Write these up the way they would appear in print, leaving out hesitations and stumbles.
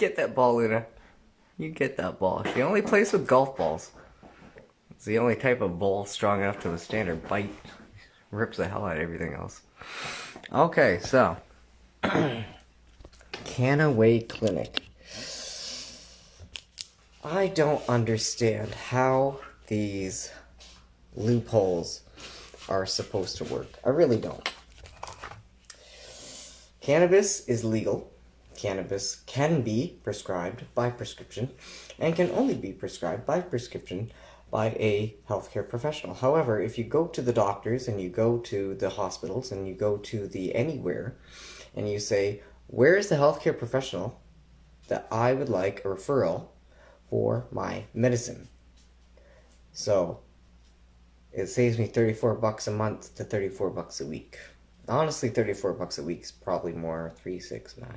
Get that ball, Luna. You get that ball. She only plays with golf balls. It's the only type of ball strong enough to withstand her bite. Rips the hell out of everything else. Okay, so. Canaway Clinic. I don't understand how these loopholes are supposed to work. I really don't. Cannabis is legal. Cannabis can be prescribed by prescription and can only be prescribed by prescription by a healthcare professional. However, if you go to the doctors and you go to the hospitals and you go to the anywhere and you say, where is the healthcare professional that I would like a referral for my medicine? So it saves me $34 a month to $34 a week. Honestly, $34 a week is probably more. 3, 6, 9,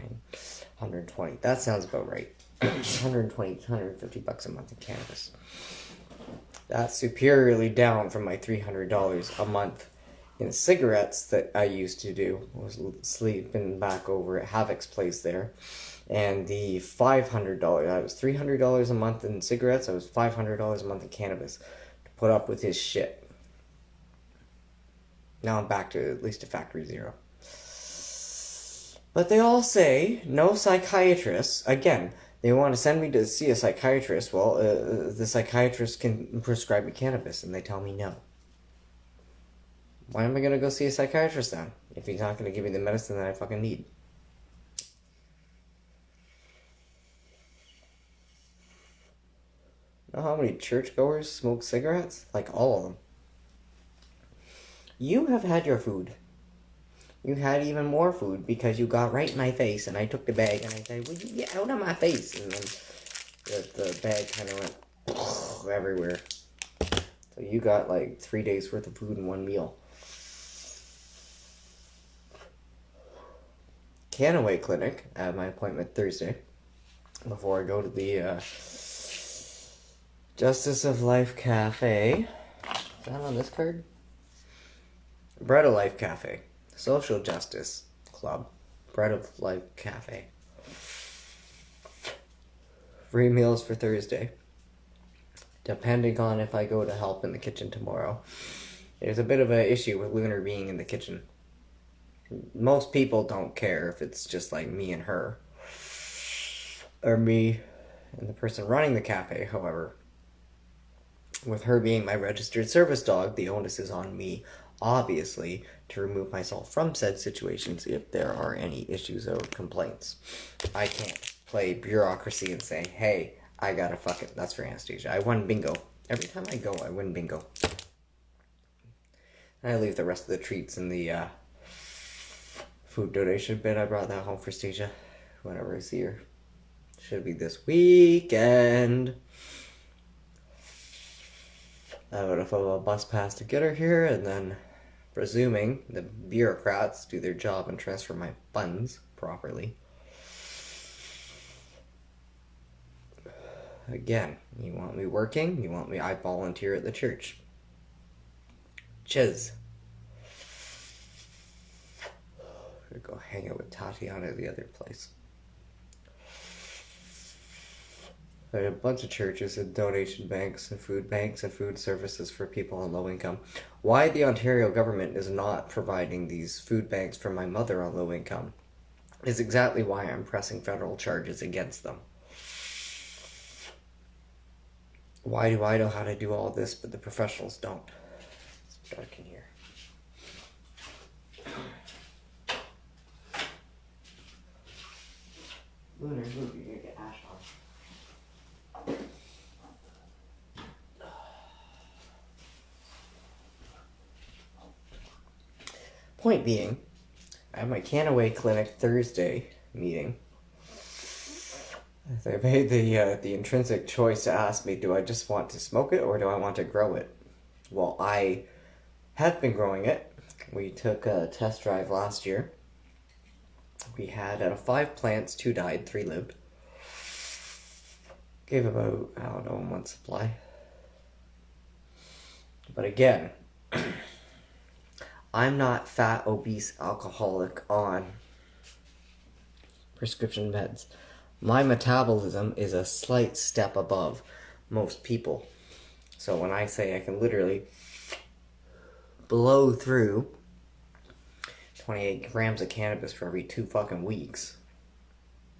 120. That sounds about right. 120, $150 a month in cannabis. That's superiorly down from my $300 a month in cigarettes that I used to do. I was sleeping back over at Havoc's place there. And the $500, I was $300 a month in cigarettes. I was $500 a month in cannabis to put up with his shit. Now I'm back to at least a factory zero. But they all say no psychiatrists. Again, they want to send me to see a psychiatrist. Well, the psychiatrist can prescribe me cannabis, and they tell me no. Why am I going to go see a psychiatrist then, if he's not going to give me the medicine that I fucking need? Know how many churchgoers smoke cigarettes? Like all of them. You have had your food. You had even more food because you got right in my face, and I took the bag and I said, "Will you get out of my face?" And then the bag kind of went everywhere. So you got like 3 days worth of food in one meal. Canaway Clinic. I have my appointment Thursday before I go to the Justice of Life Cafe. Is that on this card? Bread of Life Cafe. Social Justice Club. Bread of Life Cafe. Free meals for Thursday. Depending on if I go to help in the kitchen tomorrow. There's a bit of an issue with Lunar being in the kitchen. Most people don't care if it's just like me and her. Or me and the person running the cafe, however. With her being my registered service dog, the onus is on me, obviously, to remove myself from said situations if there are any issues or complaints. I can't play bureaucracy and say, hey, I gotta fuck it. That's for Anastasia. I won bingo. Every time I go, I win bingo. And I leave the rest of the treats in the food donation bin. I brought that home for Stasia whenever I see her. Should be this weekend. I would have a bus pass to get her here, and then, presuming the bureaucrats do their job and transfer my funds properly. Again, you want me working? You want me? I volunteer at the church. Chiz. I'm gonna go hang out with Tatiana at the other place. There are a bunch of churches and donation banks and food services for people on low income. Why the Ontario government is not providing these food banks for my mother on low income is exactly why I'm pressing federal charges against them. Why do I know how to do all this, but the professionals don't? It's dark in here. Lunar, move, you're gonna get ash on. Point being, I have my Canaway Clinic Thursday meeting. They made the intrinsic choice to ask me, do I just want to smoke it or do I want to grow it? Well, I have been growing it. We took a test drive last year. We had out of 5 plants, 2 died, 3 lived. Gave about, I don't know, a month's supply. But again, I'm not fat, obese, alcoholic on prescription meds. My metabolism is a slight step above most people. So when I say I can literally blow through 28 grams of cannabis for every 2 fucking weeks,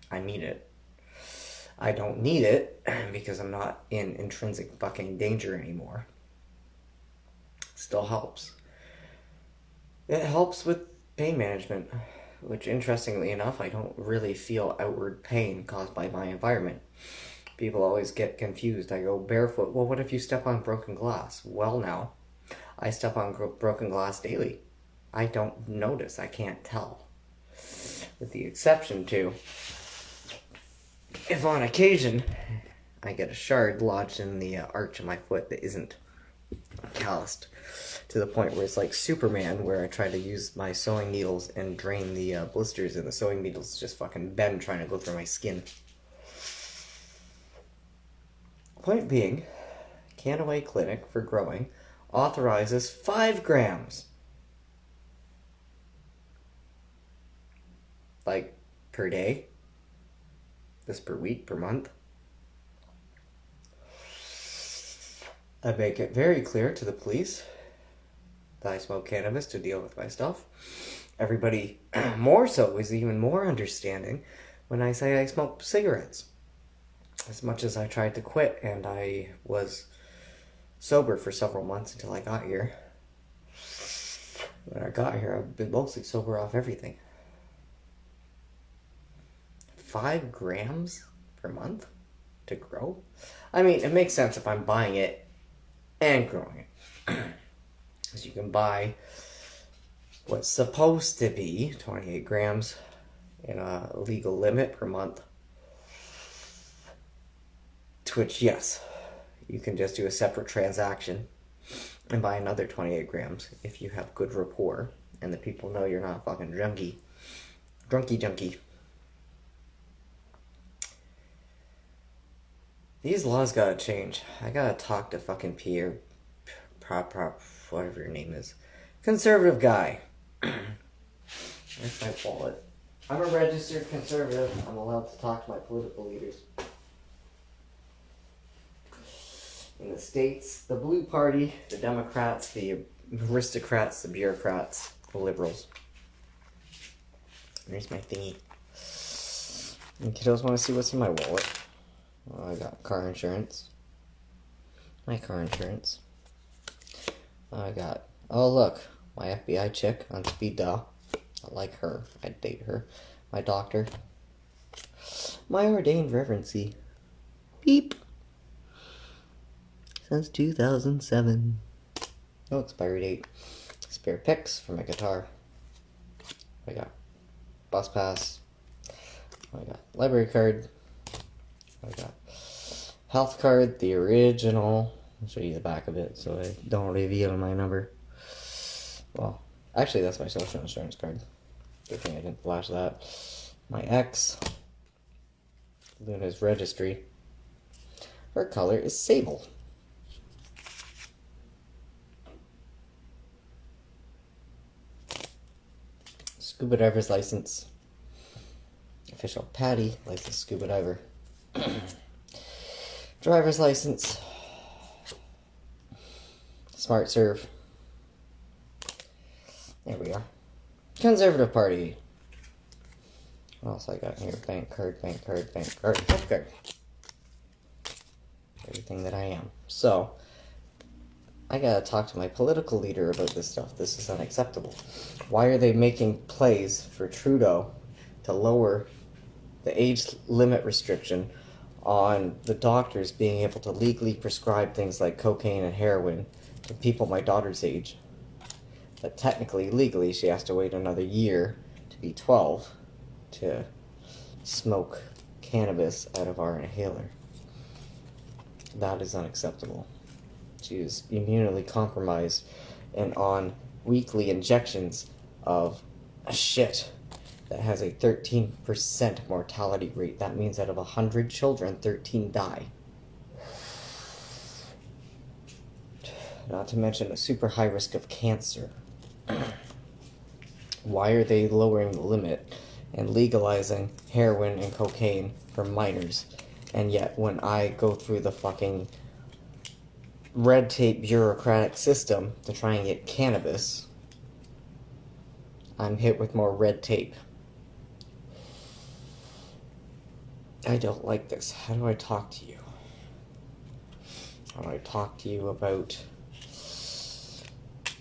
I mean it. I don't need it because I'm not in intrinsic fucking danger anymore. Still helps. It helps with pain management, which interestingly enough, I don't really feel outward pain caused by my environment. People always get confused. I go barefoot. Well, what if you step on broken glass? Well, now, I step on broken glass daily. I don't notice. I can't tell. With the exception to, if on occasion I get a shard lodged in the arch of my foot that isn't calloused to the point where it's like Superman, where I try to use my sewing needles and drain the blisters, and the sewing needles just fucking bend trying to go through my skin. Point being, Canaway Clinic for Growing authorizes 5 grams. Like, per day? This per week, per month? I make it very clear to the police that I smoke cannabis to deal with my stuff. Everybody, more so, is even more understanding when I say I smoke cigarettes. As much as I tried to quit, and I was sober for several months until I got here. When I got here, I've been mostly sober off everything. 5 grams per month to grow? I mean, it makes sense if I'm buying it and growing it. Because you can buy what's supposed to be 28 grams in a legal limit per month. To which, yes, you can just do a separate transaction and buy another 28 grams if you have good rapport and the people know you're not a fucking drunkie. Junkie. These laws gotta change. I gotta talk to fucking Pierre, whatever your name is. Conservative guy. Where's my wallet? I'm a registered conservative. I'm allowed to talk to my political leaders. In the States, the Blue Party, the Democrats, the aristocrats, the bureaucrats, the liberals. There's my thingy. And kiddos want to see what's in my wallet. Well, I got car insurance. My car insurance. I got, oh look, my FBI chick on speed dial. I like her. I'd date her. My doctor. My ordained reverency. Beep. Since 2007. No expiry date. Spare picks for my guitar. I got bus pass. I got library card. I got health card, the original. I'll show you the back of it so I don't reveal my number. Well, actually that's my social insurance card. Good thing I didn't flash that. My ex, Luna's registry. Her color is sable. Scuba diver's license. Official Patty, licensed scuba diver. Driver's license. Smart serve. There we are. Conservative Party. What else I got here? Bank card. Health card. Everything that I am. So, I gotta talk to my political leader about this stuff. This is unacceptable. Why are they making plays for Trudeau to lower the age limit restriction on the doctors being able to legally prescribe things like cocaine and heroin to people my daughter's age? But technically, legally, she has to wait another year to be 12 to smoke cannabis out of our inhaler. That is unacceptable. She is immunely compromised and on weekly injections of shit that has a 13% mortality rate. That means out of 100 children, 13 die. Not to mention a super high risk of cancer. Why are they lowering the limit and legalizing heroin and cocaine for minors. And yet, when I go through the fucking red tape bureaucratic system to try and get cannabis, I'm hit with more red tape. I don't like this. How do I talk to you? How do I talk to you about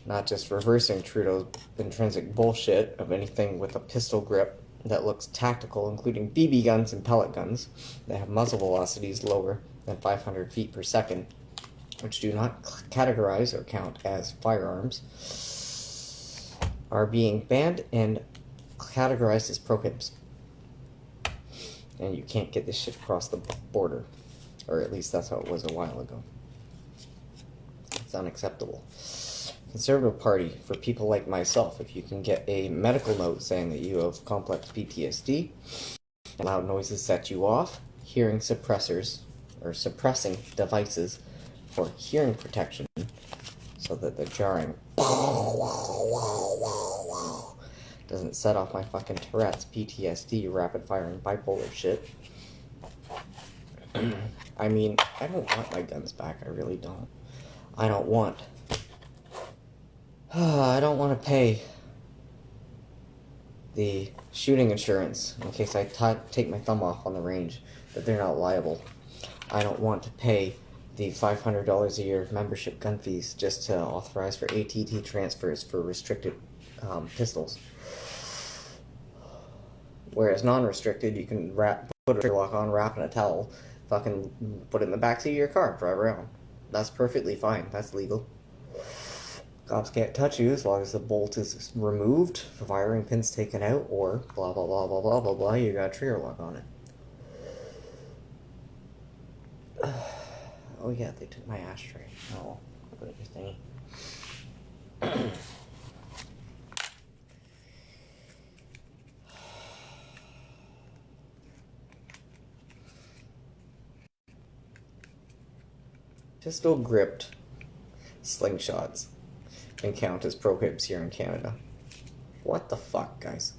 not just reversing Trudeau's intrinsic bullshit of anything with a pistol grip that looks tactical, including BB guns and pellet guns that have muzzle velocities lower than 500 feet per second, which do not categorize or count as firearms, are being banned and categorized as prohibs. And you can't get this shit across the border. Or at least that's how it was a while ago. It's unacceptable. Conservative Party, for people like myself, if you can get a medical note saying that you have complex PTSD, loud noises set you off, hearing suppressors, or suppressing devices for hearing protection, so that the jarring doesn't set off my fucking Tourette's, PTSD, rapid-firing bipolar shit. I mean, I don't want my guns back, I really don't. I don't want to pay the shooting insurance in case I take my thumb off on the range, that they're not liable. I don't want to pay the $500 a year membership gun fees just to authorize for ATT transfers for restricted pistols. Whereas non-restricted, you can put a trigger lock on, wrap in a towel, fucking put it in the backseat of your car, drive around. That's perfectly fine. That's legal. Cops can't touch you as long as the bolt is removed, the firing pin's taken out, or blah blah blah blah blah blah blah, you got a trigger lock on it. Oh yeah, they took my ashtray. Oh, put it in your thingy. Pistol gripped slingshots can count as prohibs here in Canada. What the fuck, guys?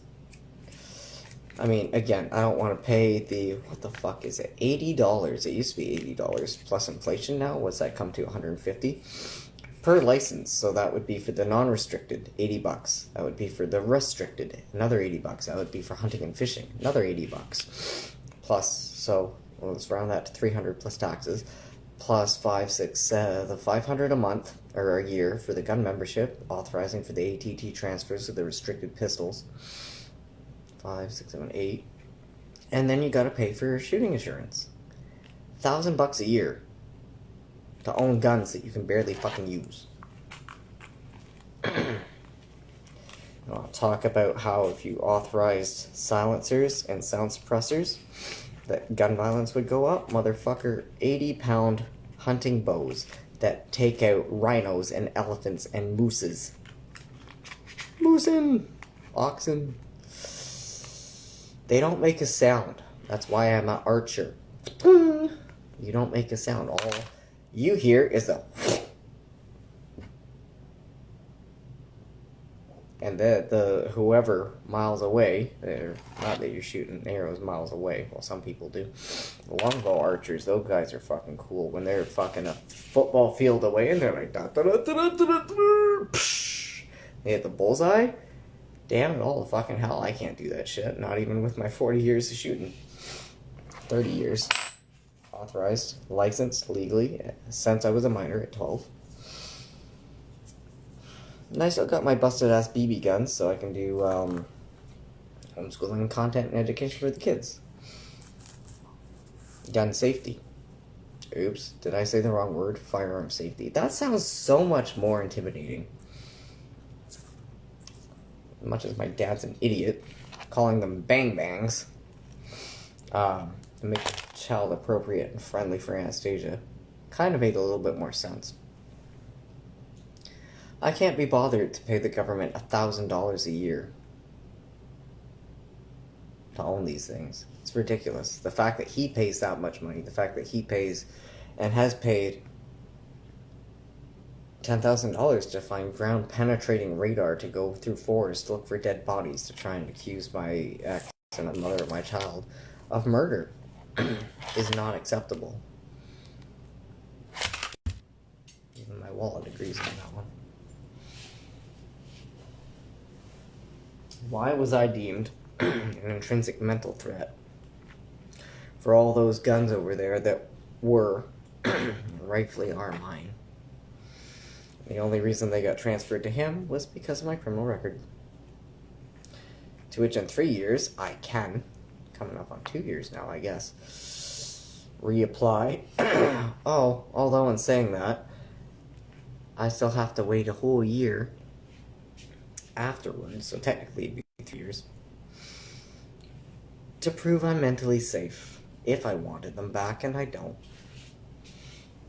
I mean, again, I don't want to pay the, what the fuck is it, $80? It used to be $80 plus inflation now. What's that come to, $150? Per license, so that would be for the non-restricted, $80. That would be for the restricted, another $80. That would be for hunting and fishing, another $80. Plus, so, well, let's round that to $300 plus taxes. Plus the $500 a month, or a year, for the gun membership, authorizing for the ATT transfers of the restricted pistols. 5, 6, 7, 8. And then you gotta pay for your shooting insurance. $1,000 a year to own guns that you can barely fucking use. I'll talk about how if you authorized silencers and sound suppressors, that gun violence would go up. Motherfucker, 80-pound hunting bows that take out rhinos and elephants and mooses. Moosin! Oxen. They don't make a sound. That's why I'm an archer. You don't make a sound. All you hear is a... And the whoever miles away, not that you're shooting arrows miles away, well, some people do. The longbow archers, those guys are fucking cool. When they're fucking a football field away and they're like, da, da, da, da, da, da, da, they hit the bullseye. Damn it, all the fucking hell, I can't do that shit. Not even with my 40 years of shooting. 30 years. Authorized, licensed legally, since I was a minor at 12. And I still got my busted-ass BB guns, so I can do homeschooling content and education for the kids. Gun safety. Oops, did I say the wrong word? Firearm safety. That sounds so much more intimidating. As much as my dad's an idiot, calling them bang-bangs, to make the child appropriate and friendly for Anastasia, kind of made a little bit more sense. I can't be bothered to pay the government $1,000 a year to own these things. It's ridiculous. The fact that he pays that much money, the fact that he pays and has paid $10,000 to find ground-penetrating radar to go through forests to look for dead bodies to try and accuse my and the mother of my child of murder is not acceptable. Even my wallet agrees on that one. Why was I deemed an intrinsic mental threat for all those guns over there that were rightfully are mine? The only reason they got transferred to him was because of my criminal record. To which in 3 years, I can, coming up on 2 years now, I guess, reapply. Oh, although in saying that, I still have to wait a whole year afterwards, so technically it'd be 2 years, to prove I'm mentally safe, if I wanted them back, and I don't.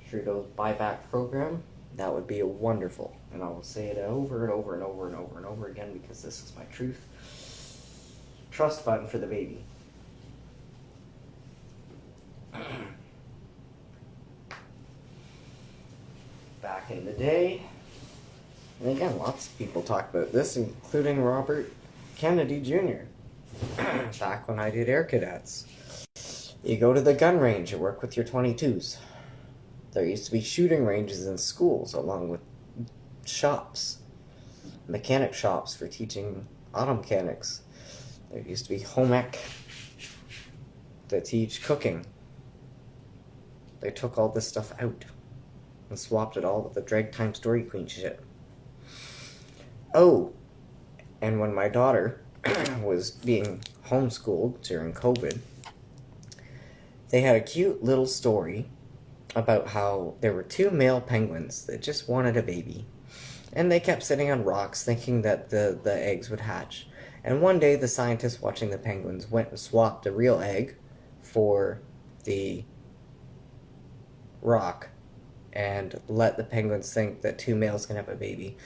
Trudeau's buyback program, that would be wonderful, and I will say it over and over and over and over and over again because this is my truth. Trust fund for the baby. Back in the day, and again, lots of people talk about this, including Robert Kennedy Jr. Back when I did Air Cadets. You go to the gun range, you work with your 22s. There used to be shooting ranges in schools, along with shops, mechanic shops for teaching auto mechanics. There used to be home ec that teach cooking. They took all this stuff out and swapped it all with the drag time story queen shit. Oh, and when my daughter was being homeschooled during COVID, they had a cute little story about how there were 2 male penguins that just wanted a baby. And they kept sitting on rocks thinking that the eggs would hatch. And one day the scientists watching the penguins went and swapped a real egg for the rock and let the penguins think that 2 males can have a baby.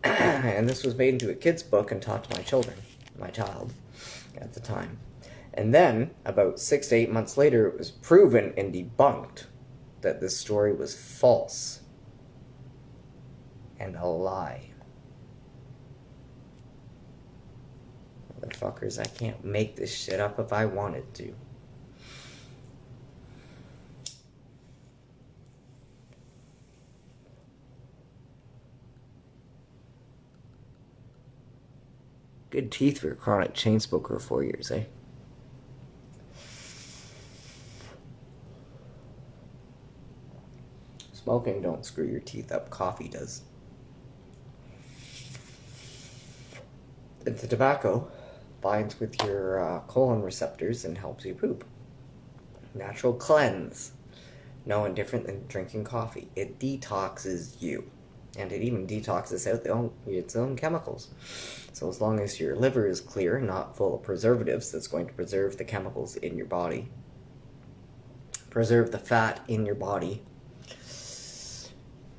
And this was made into a kid's book and taught to my child at the time. And then, about 6 to 8 months later, it was proven and debunked that this story was false and a lie. Motherfuckers, I can't make this shit up if I wanted to. Good teeth for a chronic chain smoker for 4 years, eh? Smoking don't screw your teeth up, coffee does. The tobacco binds with your colon receptors and helps you poop. Natural cleanse. No one different than drinking coffee. It detoxes you. And it even detoxes out its own chemicals. So as long as your liver is clear, not full of preservatives, that's going to preserve the chemicals in your body. Preserve the fat in your body.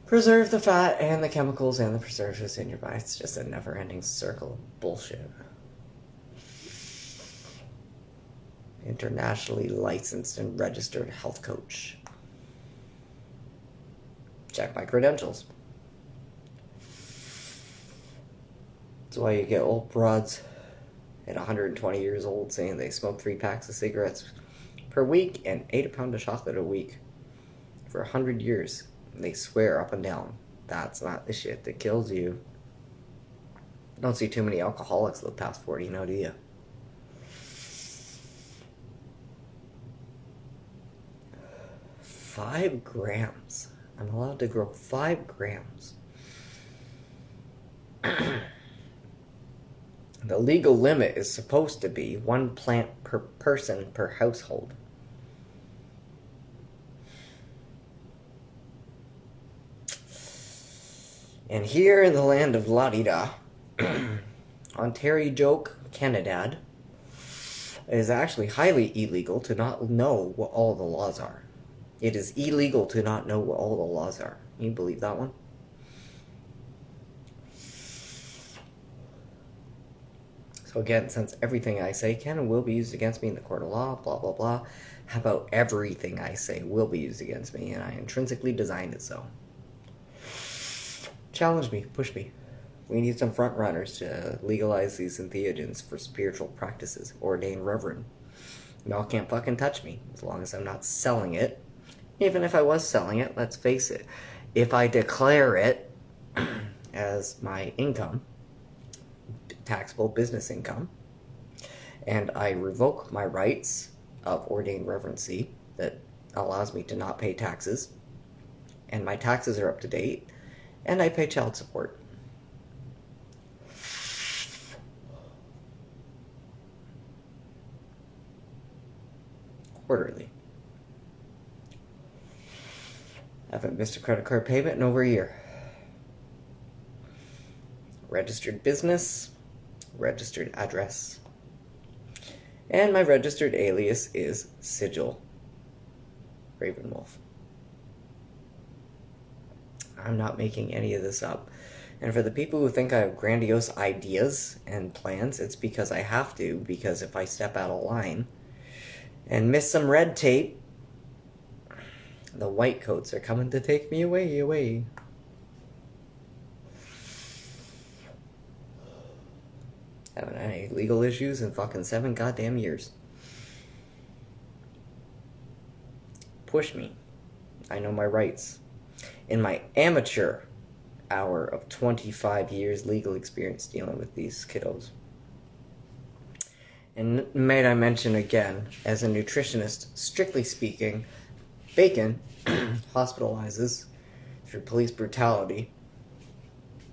Preserve the fat and the chemicals and the preservatives in your body. It's just a never-ending circle of bullshit. Internationally licensed and registered health coach. Check my credentials. That's why you get old broads at 120 years old saying they smoke 3 packs of cigarettes per week and ate a pound of chocolate a week for 100 years. They swear up and down. That's not the shit that kills you. Don't see too many alcoholics live past 40, no, do you? $5 grams. I'm allowed to grow 5 grams. The legal limit is supposed to be 1 plant per person per household. And here in the land of la-di-da, Ontario joke Canada, it is actually highly illegal to not know what all the laws are. It is illegal to not know what all the laws are. You believe that one? So again, since everything I say can and will be used against me in the court of law, blah, blah, blah, how about everything I say will be used against me, and I intrinsically designed it so. Challenge me, push me. We need some front runners to legalize these entheogens for spiritual practices. Ordain reverend. Y'all can't fucking touch me as long as I'm not selling it. Even if I was selling it, let's face it, if I declare it as my income, taxable business income, and I revoke my rights of ordained reverency that allows me to not pay taxes, and my taxes are up to date, and I pay child support. Quarterly. I haven't missed a credit card payment in over a year. Registered business, registered address. And my registered alias is Sigil Ravenwolf. I'm not making any of this up. And for the people who think I have grandiose ideas and plans, it's because I have to, because if I step out of line and miss some red tape, the white coats are coming to take me away. Haven't had any legal issues in fucking 7 goddamn years. Push me. I know my rights. In my amateur hour of 25 years legal experience dealing with these kiddos. And might I mention again, as a nutritionist, strictly speaking, bacon hospitalizes through police brutality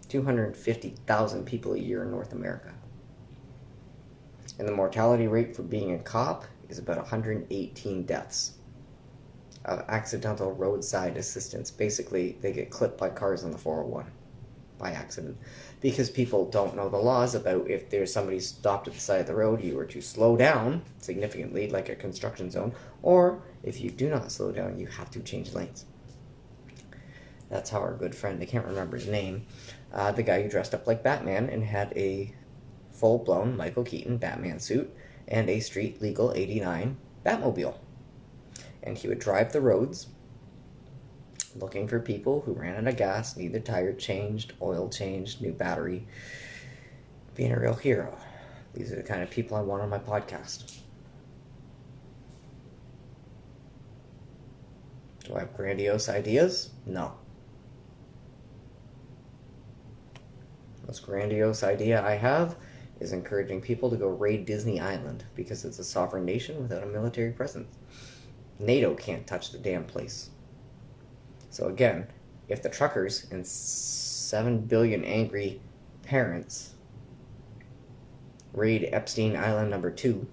250,000 people a year in North America. And the mortality rate for being a cop is about 118 deaths of accidental roadside assistance. Basically, they get clipped by cars on the 401 by accident. Because people don't know the laws about if there's somebody stopped at the side of the road, you are to slow down significantly, like a construction zone, or if you do not slow down, you have to change lanes. That's how our good friend, I can't remember his name, the guy who dressed up like Batman and had a full-blown Michael Keaton Batman suit and a street legal 89 Batmobile. And he would drive the roads looking for people who ran out of gas, need their tire changed, oil changed, new battery. Being a real hero. These are the kind of people I want on my podcast. Do I have grandiose ideas? No. The most grandiose idea I have is encouraging people to go raid Disney Island because it's a sovereign nation without a military presence. NATO can't touch the damn place. So again, if the truckers and 7 billion angry parents raid Epstein Island number 2,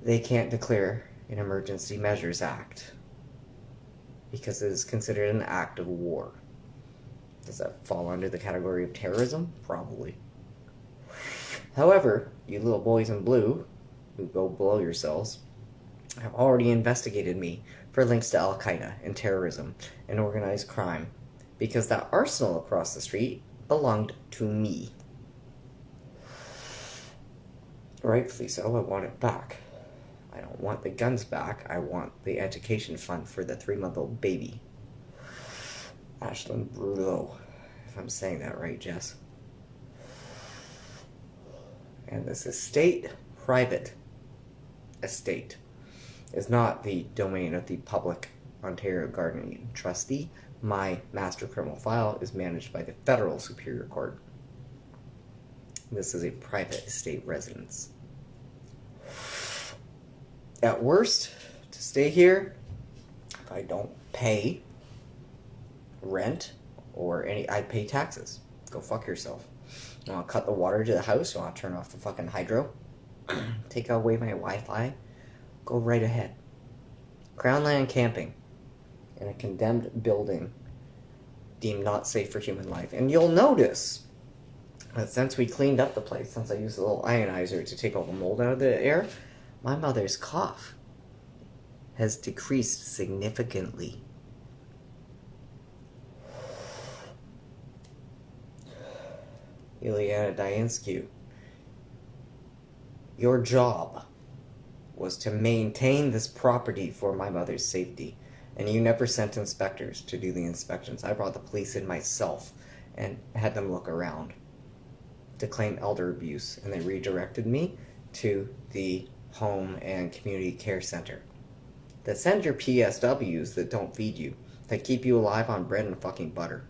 they can't declare an Emergency Measures Act because it is considered an act of war. Does that fall under the category of terrorism? Probably. However, you little boys in blue who go blow yourselves have already investigated me for links to Al-Qaeda and terrorism and organized crime because that arsenal across the street belonged to me. Rightfully so, I want it back. I don't want the guns back, I want the education fund for the 3-month-old baby. Ashlyn Bruleau, if I'm saying that right, Jess. And this estate, private estate, is not the domain of the public Ontario Guardian trustee. My master criminal file is managed by the Federal Superior Court. This is a private estate residence. At worst, to stay here, if I don't pay rent or I'd pay taxes. Go fuck yourself. You want to cut the water to the house? You want to turn off the fucking hydro? Take away my Wi-Fi? Go right ahead. Crownland camping in a condemned building deemed not safe for human life. And you'll notice that since we cleaned up the place, since I used a little ionizer to take all the mold out of the air, my mother's cough has decreased significantly. Ileana Dianscu, your job was to maintain this property for my mother's safety, and you never sent inspectors to do the inspections. I brought the police in myself, and had them look around to claim elder abuse, and they redirected me to the home and community care center that send your PSWs that don't feed you, that keep you alive on bread and fucking butter.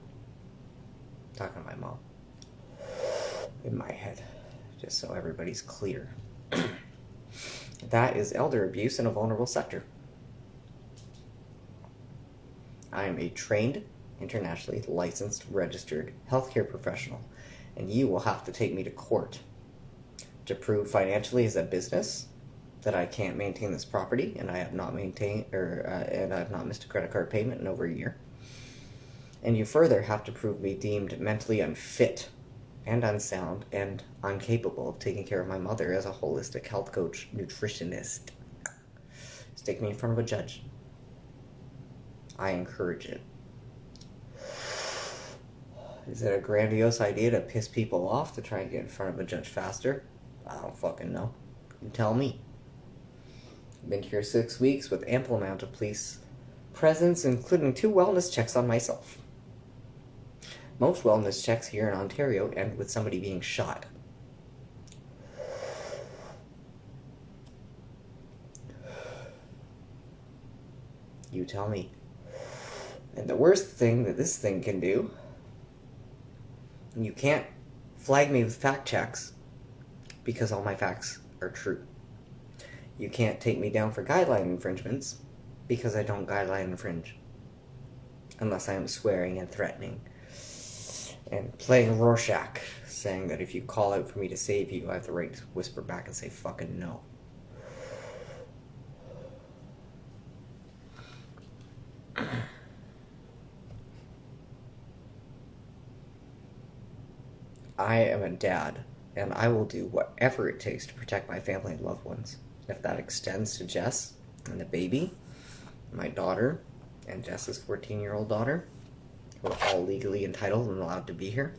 Talking to my mom. In my head, just so everybody's clear. That is elder abuse in a vulnerable sector. I am a trained, internationally licensed, registered healthcare professional, and you will have to take me to court to prove financially as a business that I can't maintain this property, and I have not maintained, and I have not missed a credit card payment in over a year. And you further have to prove me deemed mentally unfit and unsound and incapable of taking care of my mother as a holistic health coach, nutritionist. Stick me in front of a judge. I encourage it. Is it a grandiose idea to piss people off to try and get in front of a judge faster? I don't fucking know. You tell me. I've been here 6 weeks with ample amount of police presence, including 2 wellness checks on myself. Most wellness checks here in Ontario end with somebody being shot. You tell me. And the worst thing that this thing can do, you can't flag me with fact checks because all my facts are true. You can't take me down for guideline infringements because I don't guideline infringe. Unless I am swearing and threatening and playing Rorschach, saying that if you call out for me to save you, I have the right to whisper back and say fucking no. I am a dad, and I will do whatever it takes to protect my family and loved ones. If that extends to Jess and the baby, my daughter, and Jess's 14-year-old daughter, who are all legally entitled and allowed to be here,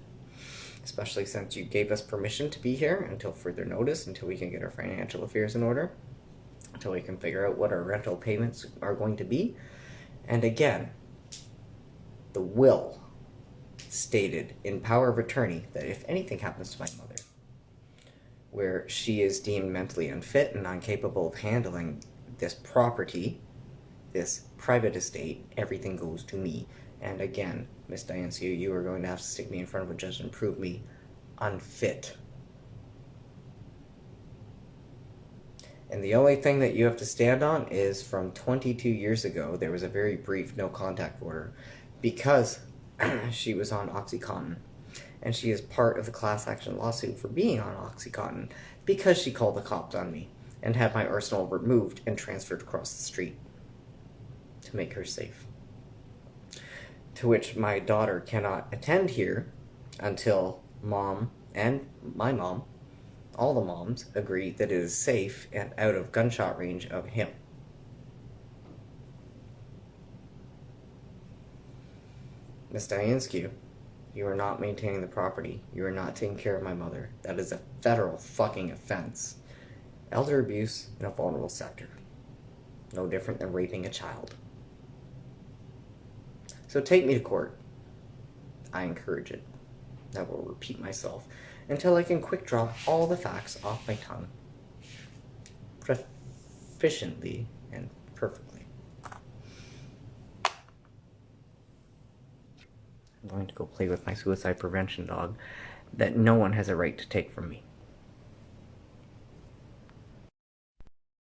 especially since you gave us permission to be here until further notice, until we can get our financial affairs in order, until we can figure out what our rental payments are going to be. And again, the will stated in power of attorney that if anything happens to my mother, where she is deemed mentally unfit and incapable of handling this property, this private estate, everything goes to me. And again, Miss Diansio, you are going to have to stick me in front of a judge and prove me unfit. And the only thing that you have to stand on is from 22 years ago, there was a very brief no contact order because she was on OxyContin. And she is part of the class action lawsuit for being on OxyContin because she called the cops on me and had my arsenal removed and transferred across the street to make her safe. To which my daughter cannot attend here until mom and my mom, all the moms, agree that it is safe and out of gunshot range of him. Miss Diansky, you are not maintaining the property. You are not taking care of my mother. That is a federal fucking offense. Elder abuse in a vulnerable sector. No different than raping a child. So take me to court. I encourage it. I will repeat myself until I can quick draw all the facts off my tongue. Proficiently and perfectly. I'm going to go play with my suicide prevention dog that no one has a right to take from me.